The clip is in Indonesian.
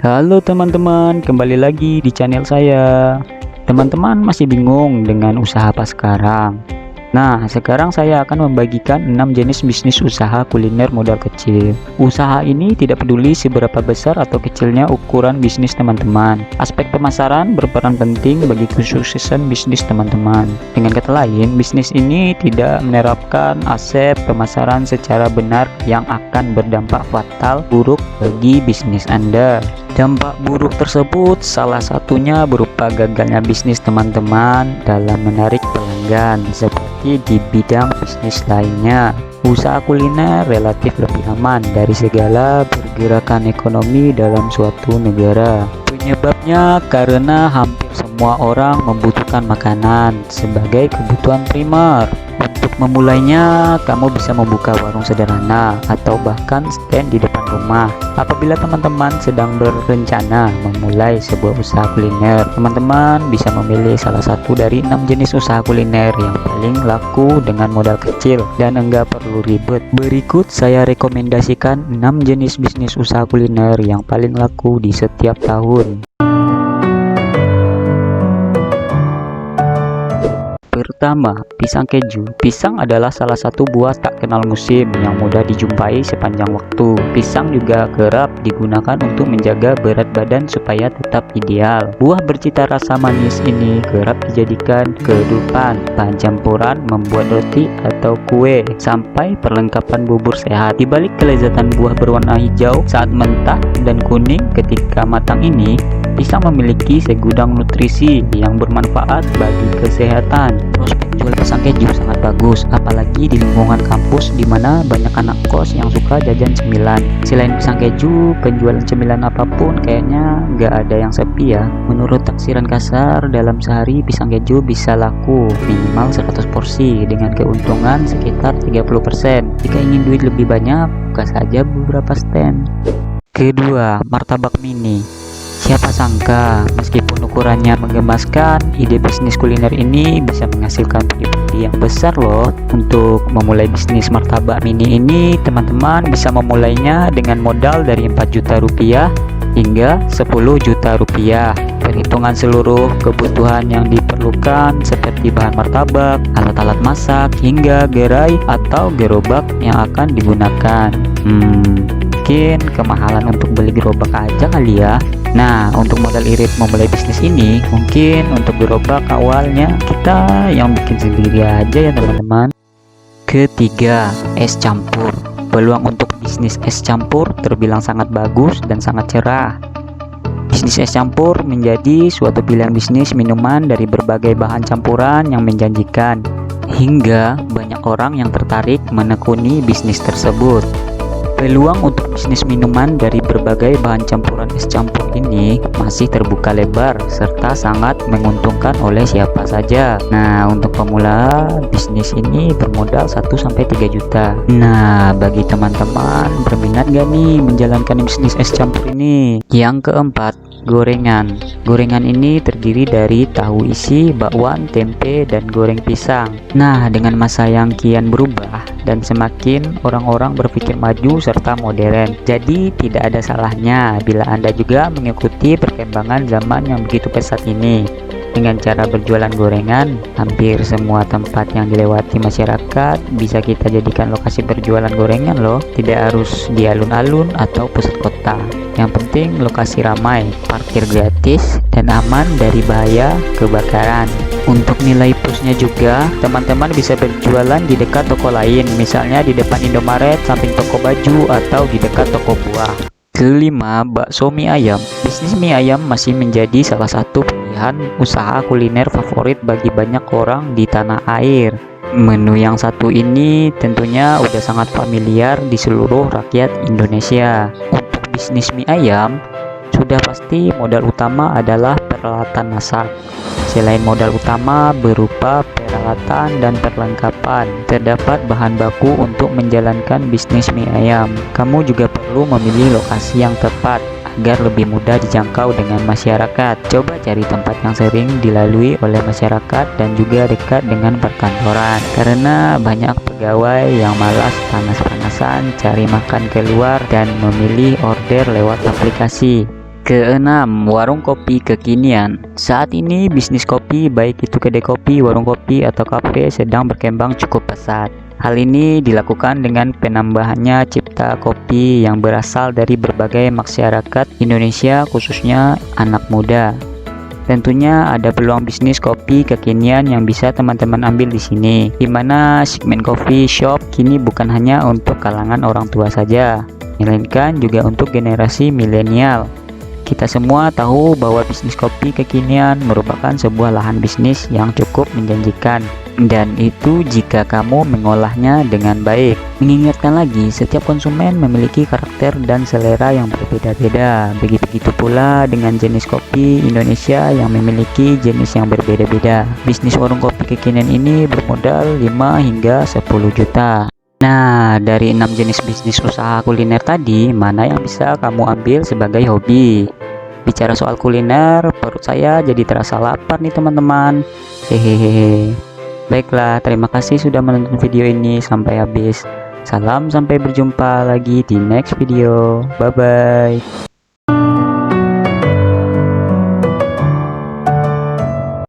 Halo teman-teman, kembali lagi di channel saya. Teman-teman masih bingung dengan usaha apa sekarang? Nah, sekarang saya akan membagikan 6 jenis bisnis usaha kuliner modal kecil. Usaha ini tidak peduli seberapa besar atau kecilnya ukuran bisnis teman-teman. Aspek pemasaran berperan penting bagi kesuksesan bisnis teman-teman. Dengan kata lain, bisnis ini tidak menerapkan aspek pemasaran secara benar yang akan berdampak fatal buruk bagi bisnis Anda. Dampak buruk tersebut salah satunya berupa gagalnya bisnis teman-teman dalam menarik pelanggan seperti di bidang bisnis lainnya. Usaha kuliner relatif lebih aman dari segala pergerakan ekonomi dalam suatu negara. Penyebabnya karena hampir semua orang membutuhkan makanan sebagai kebutuhan primer. Untuk memulainya, kamu bisa membuka warung sederhana atau bahkan stand di depan rumah. Apabila teman-teman sedang berencana memulai sebuah usaha kuliner, teman-teman bisa memilih salah satu dari 6 jenis usaha kuliner yang paling laku dengan modal kecil dan enggak perlu ribet. Berikut saya rekomendasikan 6 jenis bisnis usaha kuliner yang paling laku di setiap tahun. Pertama, pisang keju. Pisang adalah salah satu buah tak kenal musim yang mudah dijumpai sepanjang waktu. Pisang juga kerap digunakan untuk menjaga berat badan supaya tetap ideal. Buah bercita rasa manis ini kerap dijadikan kehidupan, bahan campuran membuat roti atau kue, sampai perlengkapan bubur sehat. Di balik kelezatan buah berwarna hijau saat mentah dan kuning ketika matang ini, pisang memiliki segudang nutrisi yang bermanfaat bagi kesehatan. Prospek jual pisang keju sangat bagus, apalagi di lingkungan kampus di mana banyak anak kos yang suka jajan cemilan. Selain pisang keju, penjualan cemilan apapun kayaknya nggak ada yang sepi ya. Menurut taksiran kasar, dalam sehari pisang keju bisa laku minimal 100 porsi dengan keuntungan sekitar 30%. Jika ingin duit lebih banyak, buka saja beberapa stand. Kedua, martabak mini. Siapa sangka, meskipun ukurannya menggemaskan, ide bisnis kuliner ini bisa menghasilkan pundi-pundi yang besar loh. Untuk memulai bisnis martabak mini ini, teman-teman bisa memulainya dengan modal dari 4 juta rupiah hingga 10 juta rupiah. Perhitungan seluruh kebutuhan yang diperlukan seperti bahan martabak, alat-alat masak, hingga gerai atau gerobak yang akan digunakan. Mungkin kemahalan untuk beli gerobak aja kali ya. Nah, untuk modal irit memulai bisnis ini, mungkin untuk gerobak awalnya kita yang bikin sendiri aja ya teman-teman. Ketiga, es campur. Peluang untuk bisnis es campur terbilang sangat bagus dan sangat cerah. Bisnis es campur menjadi suatu pilihan bisnis minuman dari berbagai bahan campuran yang menjanjikan, hingga banyak orang yang tertarik menekuni bisnis tersebut. Peluang untuk bisnis minuman dari berbagai bahan campuran es campur ini masih terbuka lebar serta sangat menguntungkan oleh siapa saja. Nah, untuk pemula bisnis ini bermodal 1-3 juta. Nah, bagi teman-teman berminat gak nih menjalankan bisnis es campur ini? Yang keempat, gorengan. Gorengan ini terdiri dari tahu isi, bakwan, tempe, dan goreng pisang. Nah, dengan masa yang kian berubah dan semakin orang-orang berpikir maju serta modern, jadi tidak ada salahnya bila Anda juga mengikuti perkembangan zaman yang begitu pesat ini. Dengan cara berjualan gorengan, hampir semua tempat yang dilewati masyarakat bisa kita jadikan lokasi berjualan gorengan loh. Tidak harus di alun-alun atau pusat kota. Yang penting lokasi ramai, parkir gratis, dan aman dari bahaya kebakaran. Untuk nilai plusnya juga, teman-teman bisa berjualan di dekat toko lain, misalnya di depan Indomaret, samping toko baju, atau di dekat toko buah. Kelima, bakso mie ayam. Bisnis mie ayam masih menjadi salah satu pilihan usaha kuliner favorit bagi banyak orang di tanah air. Menu yang satu ini tentunya udah sangat familiar di seluruh rakyat Indonesia. Untuk bisnis mie ayam, sudah pasti modal utama adalah peralatan masak. Selain modal utama berupa peralatan dan perlengkapan, terdapat bahan baku untuk menjalankan bisnis mie ayam. Kamu juga perlu memilih lokasi yang tepat agar lebih mudah dijangkau dengan masyarakat. Coba cari tempat yang sering dilalui oleh masyarakat dan juga dekat dengan perkantoran, karena banyak pegawai yang malas panas-panasan cari makan keluar dan memilih order lewat aplikasi. Keenam, warung kopi kekinian. Saat ini bisnis kopi, baik itu kedai kopi, warung kopi, atau kafe, sedang berkembang cukup pesat. Hal ini dilakukan dengan penambahannya cipta kopi yang berasal dari berbagai masyarakat Indonesia, khususnya anak muda. Tentunya ada peluang bisnis kopi kekinian yang bisa teman-teman ambil di sini, di mana segmen coffee shop kini bukan hanya untuk kalangan orang tua saja, melainkan juga untuk generasi milenial. Kita semua tahu bahwa bisnis kopi kekinian merupakan sebuah lahan bisnis yang cukup menjanjikan, dan itu jika kamu mengolahnya dengan baik. Mengingatkan lagi, setiap konsumen memiliki karakter dan selera yang berbeda-beda. Begitu pula dengan jenis kopi Indonesia yang memiliki jenis yang berbeda-beda. Bisnis warung kopi kekinian ini bermodal 5 hingga 10 juta. Nah, dari 6 jenis bisnis usaha kuliner tadi, mana yang bisa kamu ambil sebagai hobi? Bicara soal kuliner, perut saya jadi terasa lapar nih teman-teman. Hehehe. Baiklah, terima kasih sudah menonton video ini sampai habis. Salam, sampai berjumpa lagi di next video. Bye-bye.